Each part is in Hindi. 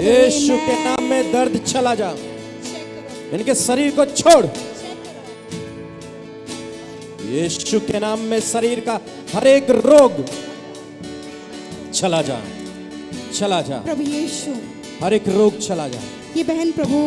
यीशु के नाम में दर्द चला जा, इनके शरीर को छोड़। यीशु के नाम में शरीर का हर एक रोग चला जा, चला जा प्रभु यीशु। हर एक रोग चला जा, ये बहन प्रभु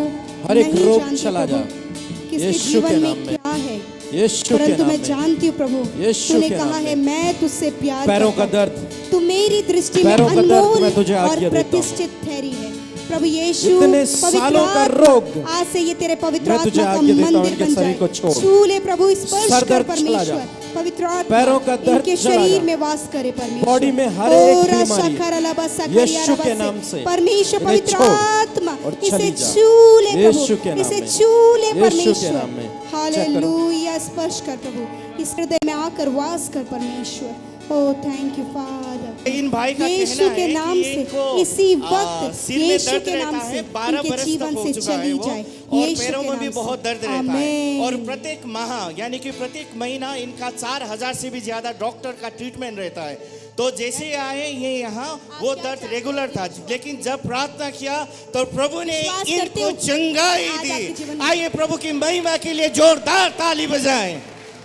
हर एक नहीं रोग जानती चला जा कि इसके यीशु के जीवन नाम में में, क्या है, यीशु के परंतु नाम मैं में। जानती हूँ प्रभु, यीशु तूने के कहा नाम है में। मैं तुझसे प्यार पैरों का करता हूँ। दर्द, तू मेरी दृष्टि में पैरों का दर्द अनमोल मैं तुझे और आज्ञा देता हूँ। प्रतिष्ठित ठहरी है। प्रभु यीशु, इतने पवित्र सालों का आत्मा, रोग आज से ये तेरे पवित्र मैं तुझे आत्मा का आज्ञा देता हूँ, मंदिर इनके बन शरीर को जाए। छोड़। छू ले प्रभु, स्पर्श सर कर दर्द चला जा, परमेश्वर। पवित्र आत्मा पैरों का दर्द इनके चला शरीर जा, में वास करे परमेश्वर। बॉडी में हर एक बीमारी यीशु के नाम से परमेश्वर इन्हें पवित्र छोड़ आत्मा और इसे चली जा। छू ले यीशु के प्रभु, नाम इसे में, छू ले यीशु के परमेश्वर। नाम में। हालेलुया, स्पर्श कर प्रभु, इस हृदय में आकर वास कर परमेश्वर। ओ थैंक यू फादर। इन भाई का यीशु कहना के है नाम कि से इनको इसी वक्त सिर में यीशु दर्द के नाम रहता से है, 12 इनके बरस जीवन तक हो से चुका है चली वो, जाए और यीशु पैरों के में भी नाम से। बहुत दर्द रहता है। आमीन। और प्रत्येक माह यानी कि प्रत्येक महीना इनका 4000 से भी ज्यादा डॉक्टर का ट्रीटमेंट रहता है। तो जैसे आए ये यहाँ वो दर्द रेगुलर था, लेकिन जब प्रार्थना किया तो प्रभु ने विश्वास करते इनको हो? चंगाई आज आपके जीवन दी। में- आइए प्रभु की महिमा के लिए जोरदार ताली बजाएं।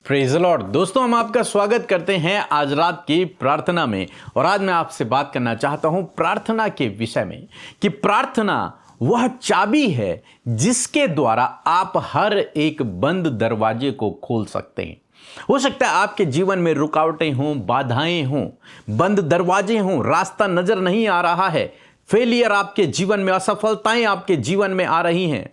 Praise the Lord. दोस्तों, हम आपका स्वागत करते हैं आज रात की प्रार्थना में। और आज मैं आपसे बात करना चाहता हूं प्रार्थना के विषय में, कि प्रार्थना वह चाबी है जिसके द्वारा आप हर एक बंद दरवाजे को खोल सकते हैं। हो सकता है आपके जीवन में रुकावटें हों, बाधाएं हों, बंद दरवाजे हों, रास्ता नजर नहीं आ रहा है, फेलियर आपके जीवन में, असफलताएं आपके जीवन में आ रही हैं,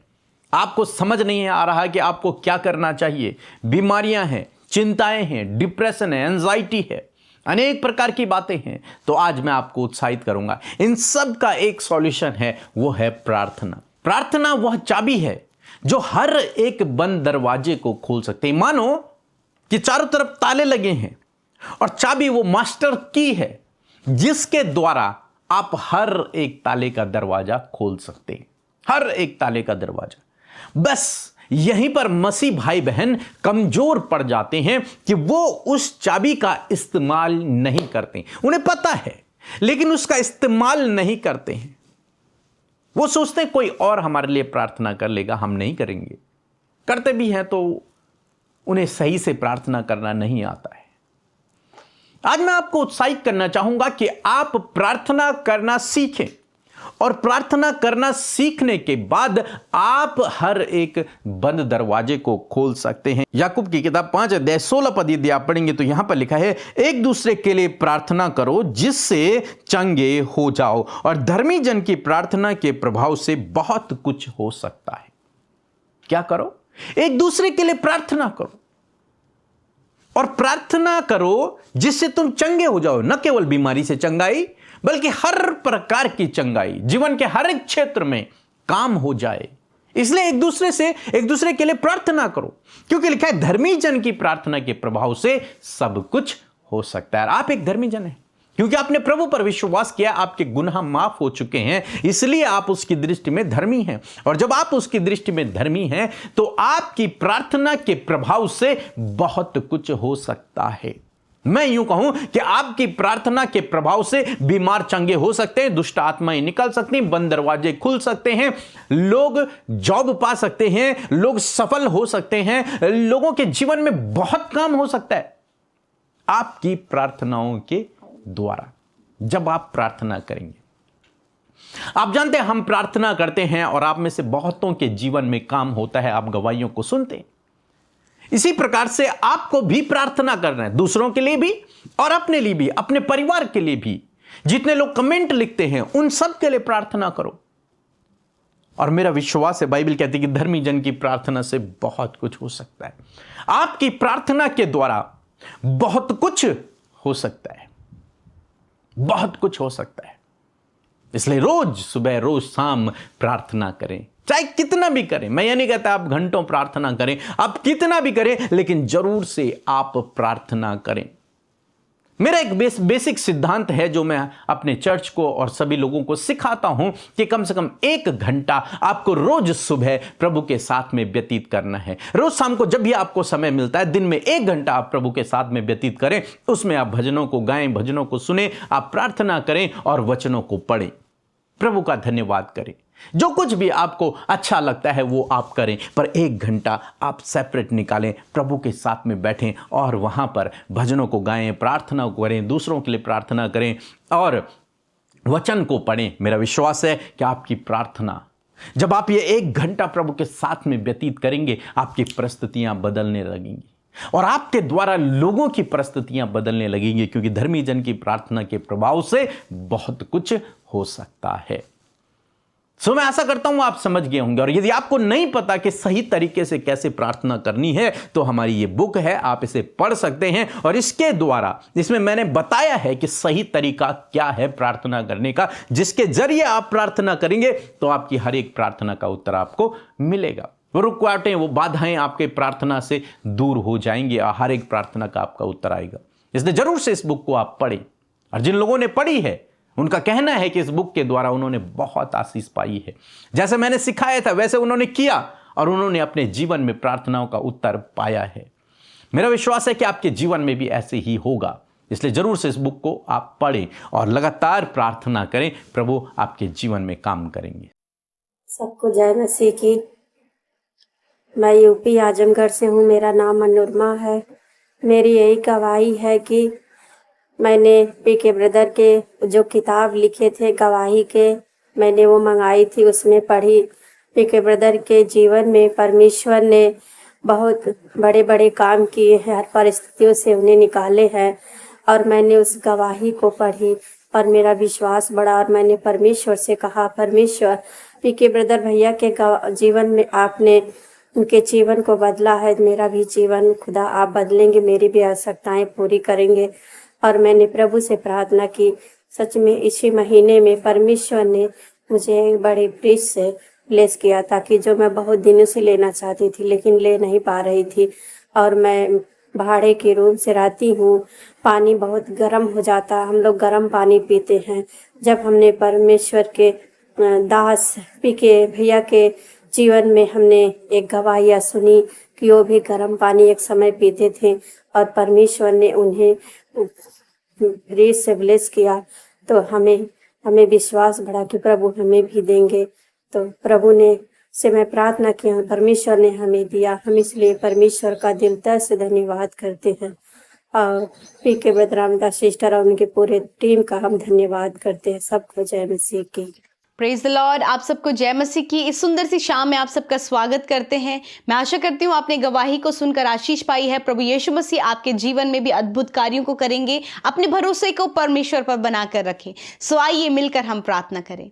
आपको समझ नहीं आ रहा कि आपको क्या करना चाहिए, बीमारियां हैं, चिंताएं हैं, डिप्रेशन है, एंजाइटी है, अनेक प्रकार की बातें हैं। तो आज मैं आपको उत्साहित करूंगा। इन सब का एक सॉल्यूशन है, वो है प्रार्थना। प्रार्थना वह चाबी है जो हर एक बंद दरवाजे को खोल सकते हैं। मानो कि चारों तरफ ताले लगे हैं और चाबी वो मास्टर की है जिसके द्वारा आप हर एक ताले का दरवाजा खोल सकते हैं। हर एक ताले का दरवाजा। बस यहीं पर मसीह भाई बहन कमजोर पड़ जाते हैं कि वो उस चाबी का इस्तेमाल नहीं करते। उन्हें पता है लेकिन उसका इस्तेमाल नहीं करते हैं। वो सोचते हैं कोई और हमारे लिए प्रार्थना कर लेगा, हम नहीं करेंगे। करते भी हैं तो उन्हें सही से प्रार्थना करना नहीं आता है। आज मैं आपको उत्साहित करना चाहूंगा कि आप प्रार्थना करना सीखें, और प्रार्थना करना सीखने के बाद आप हर एक बंद दरवाजे को खोल सकते हैं। याकूब की किताब 5 अध्याय 16 पद यदि आप पढ़ेंगे तो यहां पर लिखा है, एक दूसरे के लिए प्रार्थना करो जिससे चंगे हो जाओ, और धर्मी जन की प्रार्थना के प्रभाव से बहुत कुछ हो सकता है। क्या करो? एक दूसरे के लिए प्रार्थना करो, और प्रार्थना करो जिससे तुम चंगे हो जाओ। न केवल बीमारी से चंगाई, बल्कि हर प्रकार की चंगाई, जीवन के हर एक क्षेत्र में काम हो जाए। इसलिए एक दूसरे के लिए प्रार्थना करो, क्योंकि लिखा है धर्मी जन की प्रार्थना के प्रभाव से सब कुछ हो सकता है। आप एक धर्मी जन हैं क्योंकि आपने प्रभु पर विश्वास किया, आपके गुनाह माफ हो चुके हैं, इसलिए आप उसकी दृष्टि में धर्मी हैं। और जब आप उसकी दृष्टि में धर्मी हैं तो आपकी प्रार्थना के प्रभाव से बहुत कुछ हो सकता है। मैं यूं कहूं कि आपकी प्रार्थना के प्रभाव से बीमार चंगे हो सकते हैं, दुष्ट आत्माएं निकल सकती हैं, बंद दरवाजे खुल सकते हैं, लोग जॉब पा सकते हैं, लोग सफल हो सकते हैं, लोगों के जीवन में बहुत काम हो सकता है आपकी प्रार्थनाओं के द्वारा। जब आप प्रार्थना करेंगे, आप जानते हैं हम प्रार्थना करते हैं और आप में से बहुतों के जीवन में काम होता है, आप गवाहियों को सुनते हैं। इसी प्रकार से आपको भी प्रार्थना करना है, दूसरों के लिए भी और अपने लिए भी, अपने परिवार के लिए भी। जितने लोग कमेंट लिखते हैं उन सब के लिए प्रार्थना करो। और मेरा विश्वास है, बाइबल कहती है कि धर्मी जन की प्रार्थना से बहुत कुछ हो सकता है। आपकी प्रार्थना के द्वारा बहुत कुछ हो सकता है, बहुत कुछ हो सकता है। इसलिए रोज सुबह रोज शाम प्रार्थना करें, चाहे कितना भी करें। मैं ये नहीं कहता आप घंटों प्रार्थना करें, आप कितना भी करें, लेकिन जरूर से आप प्रार्थना करें। मेरा एक बेसिक सिद्धांत है जो मैं अपने चर्च को और सभी लोगों को सिखाता हूं कि कम से कम 1 घंटा आपको रोज सुबह प्रभु के साथ में व्यतीत करना है। रोज शाम को जब भी आपको समय मिलता है, दिन में 1 घंटा आप प्रभु के साथ में व्यतीत करें। उसमें आप भजनों को गाएं, भजनों को सुने, आप प्रार्थना करें और वचनों को पढ़ें। प्रभु का धन्यवाद करें। जो कुछ भी आपको अच्छा लगता है वो आप करें, पर 1 घंटा आप सेपरेट निकालें, प्रभु के साथ में बैठें और वहाँ पर भजनों को गाएं, प्रार्थना करें, दूसरों के लिए प्रार्थना करें और वचन को पढ़ें। मेरा विश्वास है कि आपकी प्रार्थना, जब आप ये 1 घंटा प्रभु के साथ में व्यतीत करेंगे, आपकी परिस्थितियां बदलने लगेंगी और आपके द्वारा लोगों की परिस्थितियां बदलने लगेंगी, क्योंकि धर्मी जन की प्रार्थना के प्रभाव से बहुत कुछ हो सकता है। मैं आशा करता हूं आप समझ गए होंगे। और यदि आपको नहीं पता कि सही तरीके से कैसे प्रार्थना करनी है, तो हमारी ये बुक है, आप इसे पढ़ सकते हैं और इसके द्वारा, इसमें मैंने बताया है कि सही तरीका क्या है प्रार्थना करने का, जिसके जरिए आप प्रार्थना करेंगे तो आपकी हर एक प्रार्थना का उत्तर आपको मिलेगा। वो रुकावटें, वो बाधाएं आपके प्रार्थना से दूर हो जाएंगी और हर एक प्रार्थना का आपका उत्तर आएगा। इसलिए जरूर से इस बुक को आप पढ़ें। और जिन लोगों ने पढ़ी है उनका कहना है कि इस बुक के द्वारा उन्होंने बहुत आशीष पाई है। जैसे मैंने सिखाया था वैसे उन्होंने किया और उन्होंने अपने जीवन में प्रार्थनाओं का उत्तर पाया है। मेरा विश्वास है कि आपके जीवन में भी ऐसे ही होगा। इसलिए जरूर से इस बुक को आप पढ़ें और लगातार प्रार्थना करें, प्रभु आपके जीवन में काम करेंगे। सबको जय मसीह की। मैं यूपी आजमगढ़ से हूँ। मेरा नाम मनोरमा है। मेरी यही गवाही है कि मैंने पीके ब्रदर के जो किताब लिखे थे गवाही के, मैंने वो मंगाई थी, उसमें पढ़ी। पीके ब्रदर के जीवन में परमेश्वर ने बहुत बड़े बड़े काम किए हैं, हर परिस्थितियों से उन्हें निकाले हैं। और मैंने उस गवाही को पढ़ी और मेरा विश्वास बढ़ा और मैंने परमेश्वर से कहा, परमेश्वर पीके ब्रदर भैया के जीवन में आपने उनके जीवन को बदला है, मेरा भी जीवन खुदा आप बदलेंगे, मेरी भी आवश्यकताएं पूरी करेंगे। और मैंने प्रभु से प्रार्थना की। सच में इसी महीने में परमेश्वर ने मुझे एक बड़े फ्रिज से ब्लेस किया था कि जो मैं बहुत दिनों से लेना चाहती थी लेकिन ले नहीं पा रही थी। और मैं भाड़े के रूम से रहती हूँ, पानी बहुत गर्म हो जाता, हम लोग गर्म पानी पीते हैं। जब हमने परमेश्वर के दास पीके भैया के जीवन में हमने एक गवाहियाँ सुनी कि वो भी गर्म पानी एक समय पीते थे और परमेश्वर ने उन्हें फ्रिज से ब्लेस किया, तो हमें विश्वास बढ़ा कि प्रभु हमें भी देंगे। तो प्रभु ने से मैं प्रार्थना की, परमेश्वर ने हमें दिया। हम इसलिए परमेश्वर का दिल तह से धन्यवाद करते हैं और पीके ब्रदर रामदास सिस्टर और उनके पूरे टीम का हम धन्यवाद करते हैं। सबको जय मसीह की। Praise the Lord. आप सबको जय मसीह की। इस सुंदर सी शाम में आप सबका स्वागत करते हैं। मैं आशा करती हूँ आपने गवाही को सुनकर आशीष पाई है। प्रभु यीशु मसीह आपके जीवन में भी अद्भुत कार्यों को करेंगे। अपने भरोसे को परमेश्वर पर बनाकर रखें। सो आइए मिलकर हम प्रार्थना करें।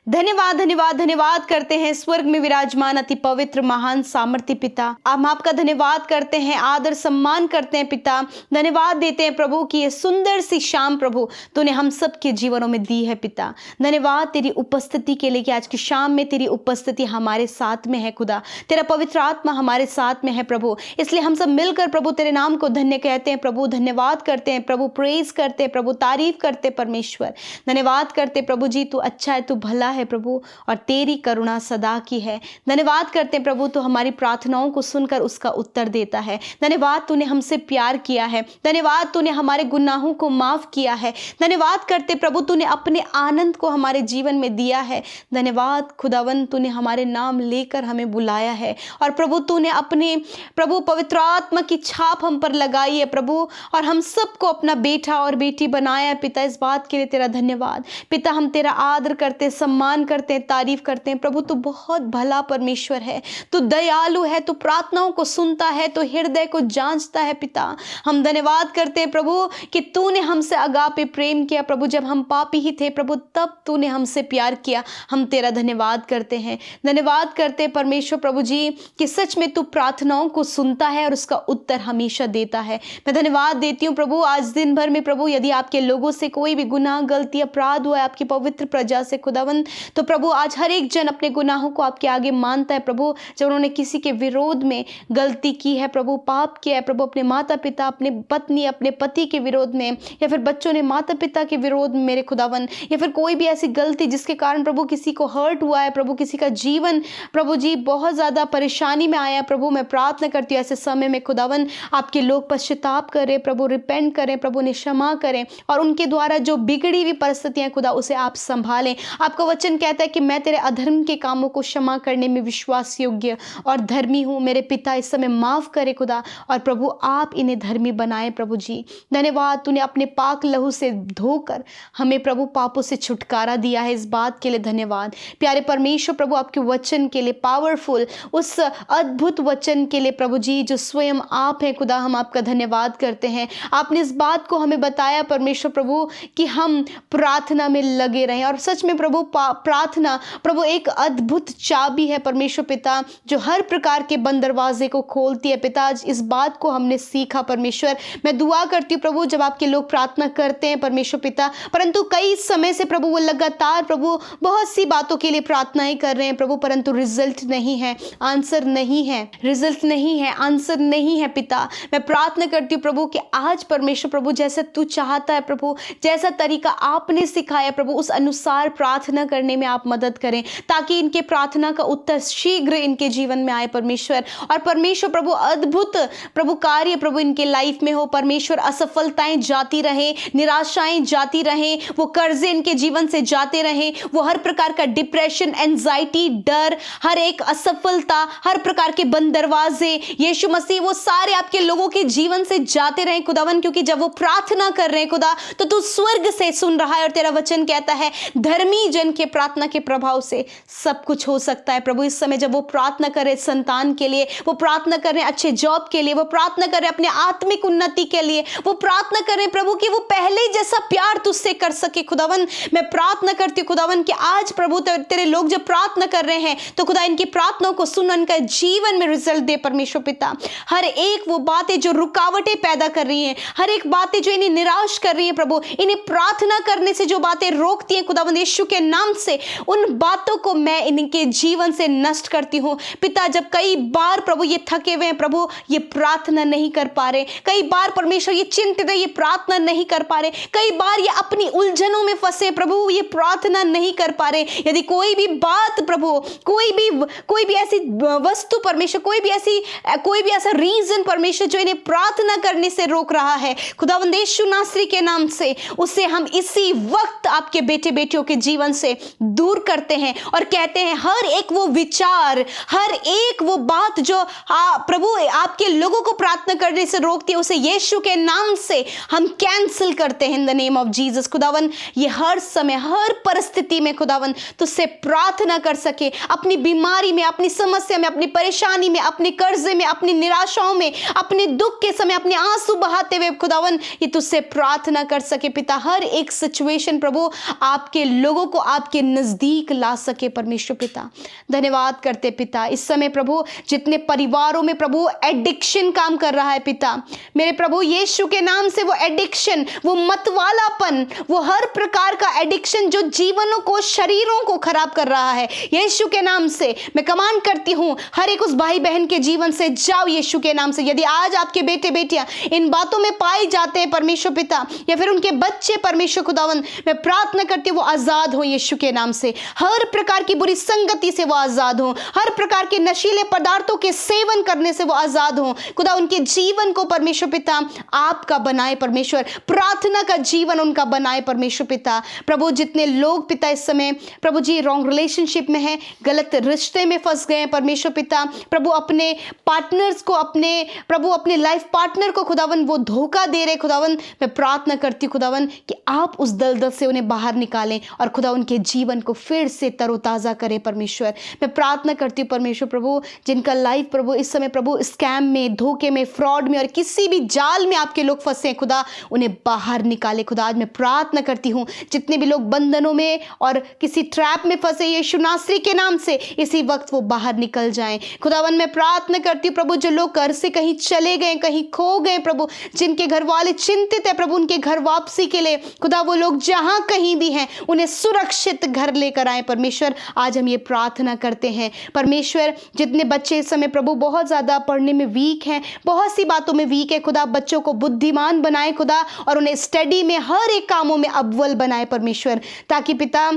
धन्यवाद धन्यवाद धन्यवाद करते हैं स्वर्ग में विराजमान अति पवित्र महान सामर्थ्य पिता, हम आपका धन्यवाद करते हैं, आदर सम्मान करते हैं पिता। धन्यवाद देते हैं प्रभु कि ये सुंदर सी शाम प्रभु तूने हम सब के जीवनों में दी है पिता। धन्यवाद तेरी उपस्थिति के लिए कि आज की शाम में तेरी उपस्थिति हमारे साथ में है खुदा, तेरा पवित्र आत्मा हमारे साथ में है प्रभु। इसलिए हम सब मिलकर प्रभु तेरे नाम को धन्य कहते हैं प्रभु, धन्यवाद करते हैं प्रभु, प्रेज करते हैं प्रभु, तारीफ करते परमेश्वर, धन्यवाद करते प्रभु जी तू अच्छा है, तू भला है प्रभु और तेरी करुणा सदा की है। धन्यवाद करते हैं प्रभु तू हमारी प्रार्थनाओं को सुनकर उसका उत्तर देता है। धन्यवाद तूने हमसे प्यार किया है। धन्यवाद तूने हमारे गुनाहों को माफ किया है। धन्यवाद करते प्रभु तूने अपने आनंद को हमारे जीवन में दिया है। धन्यवाद खुदावन तूने हमारे नाम लेकर हमें बुलाया है और प्रभु तूने अपने प्रभु पवित्र आत्मा की छाप हम पर लगाई है प्रभु और हम सबको अपना बेटा और बेटी बनाया है पिता। इस बात के लिए तेरा धन्यवाद पिता। हम तेरा आदर करते, सम्मान करते हैं, तारीफ करते हैं प्रभु। तू बहुत भला परमेश्वर है, तू दयालु है, तू प्रार्थनाओं को सुनता है, तू हृदय को जांचता है पिता। हम धन्यवाद करते हैं प्रभु कि तूने हमसे अगापे प्रेम किया प्रभु। जब हम पापी ही थे प्रभु तब तूने हमसे प्यार किया। हम तेरा धन्यवाद करते हैं। धन्यवाद करते हैं परमेश्वर प्रभु जी कि सच में तू प्रार्थनाओं को सुनता है और उसका उत्तर हमेशा देता है। मैं धन्यवाद देती हूँ प्रभु आज दिन भर में प्रभु यदि आपके लोगों से कोई भी गुनाह, गलती, अपराध हुआ है आपकी पवित्र प्रजा से खुदावन, तो प्रभु आज हर एक जन अपने गुनाहों को आपके आगे मानता है प्रभु। जब उन्होंने किसी के विरोध में गलती की है प्रभु, पाप किया है प्रभु, अपने माता पिता, अपने पत्नी, अपने पति के विरोध में, या फिर बच्चों ने माता पिता के विरोध में मेरे खुदावन, या फिर कोई भी ऐसी गलती जिसके कारण प्रभु किसी को हर्ट हुआ है प्रभु, किसी का जीवन प्रभु जी बहुत ज़्यादा परेशानी में आया प्रभु, मैं प्रार्थना करती हूँ ऐसे समय में खुदावन आपके लोग पश्चाताप करें प्रभु, रिपेंट करें प्रभु, ने क्षमा करें और उनके द्वारा जो बिगड़ी हुई परिस्थितियाँ खुदा उसे आप संभालें। आपका वचन वचन कहता है कि मैं तेरे अधर्म के कामों को क्षमा करने में विश्वास योग्य और धर्मी हूँ। मेरे पिता इस समय माफ़ करे खुदा, और प्रभु आप इन्हें धर्मी बनाए प्रभु जी। धन्यवाद, तूने अपने पाक लहू से धोकर हमें प्रभु पापों से छुटकारा दिया है, इस बात के लिए धन्यवाद। प्यारे परमेश्वर प्रभु, आपके वचन के लिए, पावरफुल उस अद्भुत वचन के लिए प्रभु जी जो स्वयं आप हैं खुदा, हम आपका धन्यवाद करते हैं। आपने इस बात को हमें बताया परमेश्वर प्रभु कि हम प्रार्थना में लगे रहें, और सच में प्रभु प्रार्थना प्रभु एक अद्भुत चाबी है परमेश्वर पिता, जो हर प्रकार के बंद दरवाजे को खोलती है पिता। आज इस बात को हमने सीखा परमेश्वर। मैं दुआ करती हूँ प्रभु, जब आपके लोग प्रार्थना करते हैं परमेश्वर पिता, परंतु कई समय से प्रभु वो लगातार प्रभु बहुत सी बातों के लिए प्रार्थनाएं कर रहे हैं प्रभु, परंतु रिजल्ट नहीं है, आंसर नहीं है, रिजल्ट नहीं है, आंसर नहीं है पिता। मैं प्रार्थना करती हूँ प्रभु कि आज परमेश्वर प्रभु जैसा तू चाहता है प्रभु, जैसा तरीका आपने सिखाया प्रभु, उस अनुसार प्रार्थना करने में आप मदद करें, ताकि इनके प्रार्थना का उत्तर शीघ्र इनके जीवन में आए परमेश्वर। और परमेश्वर प्रभु अद्भुत प्रभु कार्य प्रभु इनके लाइफ में हो परमेश्वर। असफलताएं जाती रहे, निराशाएं जाती रहे, वो कर्जे इनके जीवन से जाते रहे, वो हर प्रकार का डिप्रेशन, एंजाइटी, डर, हर एक असफलता, हर प्रकार के बंद दरवाजे यीशु मसीह वो सारे आपके लोगों के जीवन से जाते रहे खुदावन, क्योंकि जब वो प्रार्थना कर रहे हैं खुदा तो तू स्वर्ग से सुन रहा है, और तेरा वचन कहता है धर्मी जन के प्रार्थना के प्रभाव से सब कुछ हो सकता है प्रभु। इस समय जब वो प्रार्थना करे संतान के लिए, वो प्रार्थना कर रहे हैं अच्छे जॉब के लिए, वो प्रार्थना कर रहे हैं अपने आत्मिक उन्नति के लिए, वो प्रार्थना कर रहे हैं प्रभु कि वो पहले जैसा प्यार तुझसे कर सके खुदावन। मैं प्रार्थना करती हूँ खुदावन कि आज प्रभु तेरे लोग जब प्रार्थना कर रहे हैं तो खुदा इनकी प्रार्थनाओं को सुन, उनका जीवन में रिजल्ट दे परमेश्वर पिता। हर एक वो बातें जो रुकावटें पैदा कर रही हैं, हर एक बातें जो इन्हें निराश कर रही हैं प्रभु, इन्हें प्रार्थना करने से जो बातें रोकती हैं खुदावंद यीशु के नाम से, उन बातों को मैं इनके जीवन से नष्ट करती हूँ पिता। जब कई बार प्रभु ये थके हुए हैं प्रभु, ये प्रार्थना नहीं कर पा रहे, कई बार परमेश्वर ये चिंतित है, ये प्रार्थना नहीं कर पा रहे, कई बार ये अपनी उलझनों में फंसे प्रभु, ये प्रार्थना नहीं कर पा रहे। यदि कोई भी बात प्रभु, कोई भी ऐसी वस्तु परमेश्वर, कोई भी ऐसा रीजन परमेश्वर जो इन्हें प्रार्थना करने से रोक रहा है खुदावंद यीशु नासरी के नाम से, उसे हम इसी वक्त आपके बेटे बेटियों के जीवन से दूर करते हैं और कहते हैं हर एक वो विचार, हर एक वो बात जो प्रभु आपके लोगों को प्रार्थना करने से रोकती है, उसे यीशु के नाम से हम कैंसिल करते हैं in the name of Jesus. खुदावन ये हर समय, हर परिस्थिति में खुदावन तुझसे प्रार्थना कर सके, अपनी बीमारी में, अपनी समस्या में, अपनी परेशानी में, अपने कर्जे में, अपनी निराशाओं में, अपने दुख के समय अपने आंसू बहाते हुए खुदावन ये तुझसे प्रार्थना कर सके पिता। हर एक सिचुएशन प्रभु आपके लोगों को आपके नजदीक ला सके परमेश्वर पिता। धन्यवाद करते पिता। इस समय प्रभु जितने परिवारों में प्रभु एडिक्शन काम कर रहा है पिता, मेरे प्रभु यीशु के नाम से वो एडिक्शन, वो मतवालापन, वो हर प्रकार का एडिक्शन जो जीवनों को, शरीरों को खराब कर रहा है, यीशु के नाम से मैं कमांड करती हूं हर एक उस भाई बहन के जीवन से जाओ यीशु के नाम से। यदि आज आपके बेटे बेटियां इन बातों में पाए जाते हैं परमेश्वर पिता, या फिर उनके बच्चे परमेश्वर खुदावंद, मैं प्रार्थना करती हूँ वो आजाद हो यीशु के नाम से, हर प्रकार की बुरी संगति से वो आजाद हो, हर प्रकार के नशीले पदार्थों के सेवन करने से वो आजाद हो खुदा। उनके जीवन को परमेश्वर पिता आपका बनाए परमेश्वर, प्रार्थना का जीवन उनका बनाए परमेश्वर पिता। प्रभु जितने लोग पिता इस समय प्रभु जी रॉन्ग रिलेशनशिप में हैं, गलत रिश्ते में फंस गए हैं परमेश्वर पिता, प्रभु अपने पार्टनर्स को, अपने प्रभु अपने लाइफ पार्टनर को खुदावन वो धोखा दे रहे खुदावन, मैं प्रार्थना करती हूँ खुदावन कि आप उस दलदल से उन्हें बाहर निकालें और खुदा उनके जीवन को फिर से तरोताज़ा करें परमेश्वर। मैं प्रार्थना करती हूँ परमेश्वर प्रभु जिनका लाइफ प्रभु इस समय प्रभु स्कैम में, धोखे में, फ्रॉड में और किसी भी जाल में आपके लोग फंसे हैं खुदा, उन्हें बाहर निकाले खुदा। आज मैं प्रार्थना करती हूँ जितने भी लोग बंधनों में और किसी ट्रैप में फंसे यीशु नासरी के नाम से इसी वक्त वो बाहर निकल जाएं खुदावन। मैं प्रार्थना करती हूँ प्रभु जो लोग घर से कहीं चले गए, कहीं खो गए प्रभु, जिनके घर वाले चिंतित है प्रभु उनके घर वापसी के लिए खुदा, वो लोग जहां कहीं भी हैं उन्हें सुरक्षित घर लेकर आए परमेश्वर। आज हम ये प्रार्थना करते हैं परमेश्वर, जितने बच्चे इस समय प्रभु बहुत ज़्यादा पढ़ने में वीक हैं, बहुत सी बातों में वीक है खुदा, बच्चों को बुद्धिमान बनाए खुदा और उन्हें स्टडी में, हर एक कामों में अव्वल बनाए परमेश्वर, ताकि पिता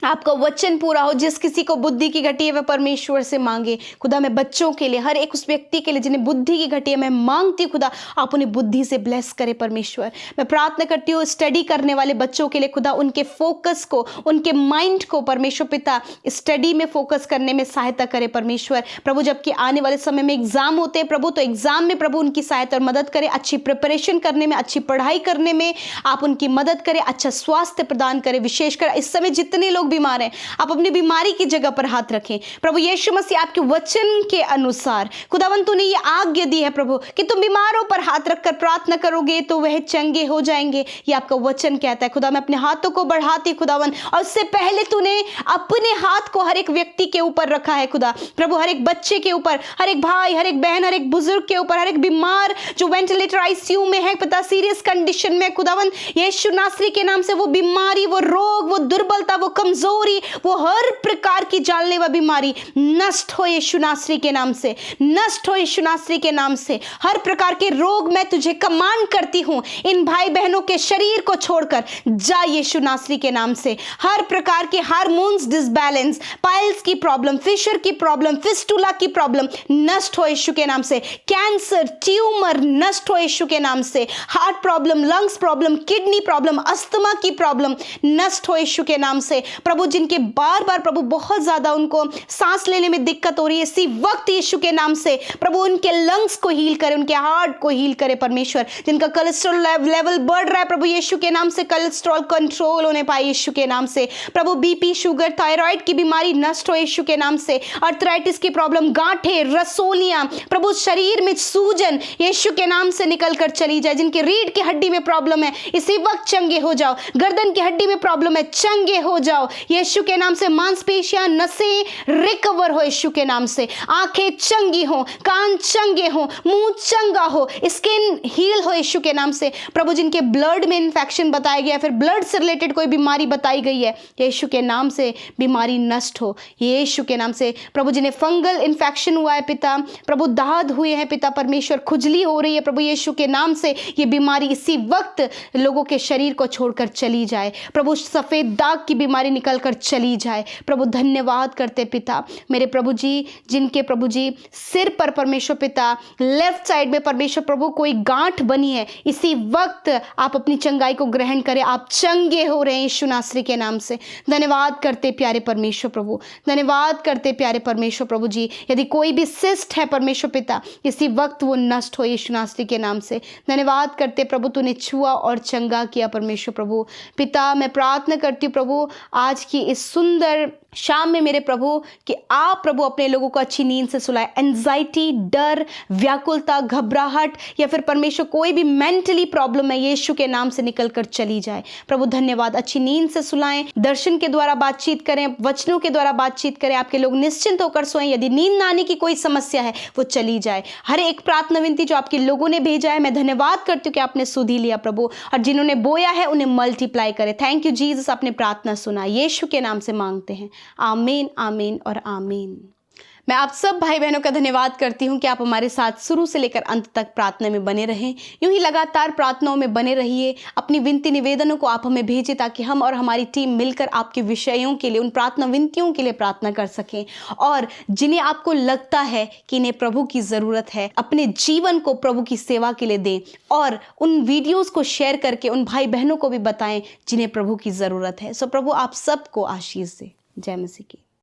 आपका वचन पूरा हो। जिस किसी को बुद्धि की घटी है वह परमेश्वर से मांगे। खुदा मैं बच्चों के लिए, हर एक उस व्यक्ति के लिए जिन्हें बुद्धि की घटी है, मैं मांगती हूँ खुदा आप उन्हें बुद्धि से ब्लेस करें परमेश्वर। मैं प्रार्थना करती हूँ स्टडी करने वाले बच्चों के लिए खुदा उनके फोकस को, उनके माइंड को परमेश्वर पिता स्टडी में फोकस करने में सहायता करे परमेश्वर। प्रभु जबकि आने वाले समय में एग्जाम होते हैं प्रभु, तो एग्जाम में प्रभु उनकी सहायता और मदद करें, अच्छी प्रिपरेशन करने में, अच्छी पढ़ाई करने में आप उनकी मदद करें, अच्छा स्वास्थ्य प्रदान करें। विशेषकर इस समय जितने लोग बीमार हैं आप अपनी बीमारी की जगह पर हाथ रखें प्रभु यीशु मसीह। आपके वचन के अनुसार खुदावन तूने ये आज्ञा दी है प्रभु कि तुम बीमारों पर हाथ रखकर प्रार्थना करोगे तो वह चंगे हो जाएंगे, ये आपका वचन कहता है। खुदा मैं अपने हाथों को बढ़ाती खुदावन, और उससे पहले तूने अपने हाथ को हर एक व्यक्ति के ऊपर रखा है खुदा प्रभु, हर एक बच्चे के ऊपर, हर एक भाई, हर एक बहन, हर एक बुजुर्ग के ऊपर, हर एक बीमार जो वेंटिलेटर आईसीयू में है पिता, सीरियस कंडीशन में खुदावन यीशु नासरी के नाम से वो बीमारी, वो रोग, वो दुर्बलता, वो कमजोरी, वो हर प्रकार की जानलेवा बीमारी नष्ट हो यीशु नासरी के नाम से, नष्ट हो यीशु नासरी के नाम से। हर प्रकार के रोग मैं तुझे कमांड करती हूं, इन भाई बहनों के शरीर को छोड़कर जा यीशु नासरी के नाम से। हर प्रकार के हार्मोन्स डिसबैलेंस, पाइल्स की प्रॉब्लम, फिशर की प्रॉब्लम, फिस्टुला की प्रॉब्लम नष्ट हो यीशु के नाम से। कैंसर, ट्यूमर नष्ट हो यीशु के नाम से। Heart problem, lungs problem, kidney problem, asthma की प्रॉब्लम नष्ट हो यीशु के नाम से। प्रभु जिनके बार बार प्रभु बहुत ज्यादा उनको सांस लेने में दिक्कत हो रही है, इसी वक्त यीशु के नाम से प्रभु उनके लंग्स को हील करे, उनके हार्ट को हील करे परमेश्वर। जिनका कोलेस्ट्रॉल लेवल बढ़ रहा है प्रभु यीशु के नाम से कोलेस्ट्रॉल कंट्रोल होने पाए यीशु के नाम से। प्रभु बीपी, शुगर, थायराइड की बीमारी नष्ट हो यीशु के नाम से। अर्थराइटिस की प्रॉब्लम, गांठे, रसोलियां, प्रभु शरीर में सूजन यीशु के नाम से निकल कर चली जाए। जिनके रीढ़ की हड्डी में प्रॉब्लम है इसी वक्त चंगे हो जाओ। गर्दन की हड्डी में प्रॉब्लम है चंगे हो जाओ यीशु के नाम से। मांसपेशियां, नसें रिकवर हो यीशु के नाम से। आंखें चंगी हो, कान चंगे हो, मुंह चंगा हो, स्किन हील हो यीशु के नाम से। प्रभु जिनके ब्लड में इंफेक्शन बताया गया, फिर ब्लड से रिलेटेड कोई बीमारी बताई गई है, यीशु के नाम से बीमारी नष्ट हो यीशु के नाम से। प्रभु जिन्हें फंगल इंफेक्शन हुआ है पिता, प्रभु दाद हुए हैं पिता परमेश्वर, खुजली हो रही है प्रभु यीशु के नाम से, ये बीमारी इसी वक्त लोगों के शरीर को छोड़कर चली जाए। प्रभु सफेद दाग की बीमारी निकल कर चली जाए। प्रभु धन्यवाद करते पिता मेरे प्रभु जी, जिनके प्रभु जी सिर पर परमेश्वर पिता लेफ्ट साइड में परमेश्वर प्रभु कोई गांठ बनी है, इसी वक्त आप अपनी चंगाई को ग्रहण करें। आप चंगे हो रहे हैं यीशु नासरी के नाम से। धन्यवाद करते प्यारे परमेश्वर प्रभु, धन्यवाद करते प्यारे परमेश्वर प्रभु जी। यदि कोई भी सिस्ट है परमेश्वर पिता इसी वक्त वो नष्ट हो यीशु नासरी के नाम से। धन्यवाद करते प्रभु तूने छुआ और चंगा किया परमेश्वर प्रभु पिता। मैं प्रार्थना करती हूँ प्रभु आज की इस सुंदर शाम में मेरे प्रभु कि आप प्रभु अपने लोगों को अच्छी नींद से सुलाए। एंजाइटी, डर, व्याकुलता, घबराहट या फिर परमेश्वर कोई भी मेंटली प्रॉब्लम है यीशु के नाम से निकल कर चली जाए। प्रभु धन्यवाद, अच्छी नींद से सुलाएं, दर्शन के द्वारा बातचीत करें, वचनों के द्वारा बातचीत करें, आपके लोग निश्चिंत होकर सोएं। यदि नींद ना आने की कोई समस्या है वो चली जाए। हर एक प्रार्थना विनती जो आपके लोगों ने भेजा है मैं धन्यवाद करती हूँ कि आपने सुध ही लिया प्रभु, और जिन्होंने बोया है उन्हें मल्टीप्लाई करे। थैंक यू जीसस, आपने प्रार्थना सुना, यीशु के नाम से मांगते हैं, आमीन, आमीन और आमीन। मैं आप सब भाई बहनों का धन्यवाद करती हूं कि आप हमारे साथ शुरू से लेकर अंत तक प्रार्थना में बने रहें। यूं ही लगातार प्रार्थनाओं में बने रहिए। अपनी विनती निवेदनों को आप हमें भेजें ताकि हम और हमारी टीम मिलकर आपके विषयों के लिए, उन प्रार्थना विनतियों के लिए प्रार्थना कर सकें। और जिन्हें आपको लगता है कि इन्हें प्रभु की ज़रूरत है, अपने जीवन को प्रभु की सेवा के लिए दें और उन वीडियोज़ को शेयर करके उन भाई बहनों को भी बताएं जिन्हें प्रभु की ज़रूरत है। सो प्रभु आप सबको आशीष दे। जय मसीह की।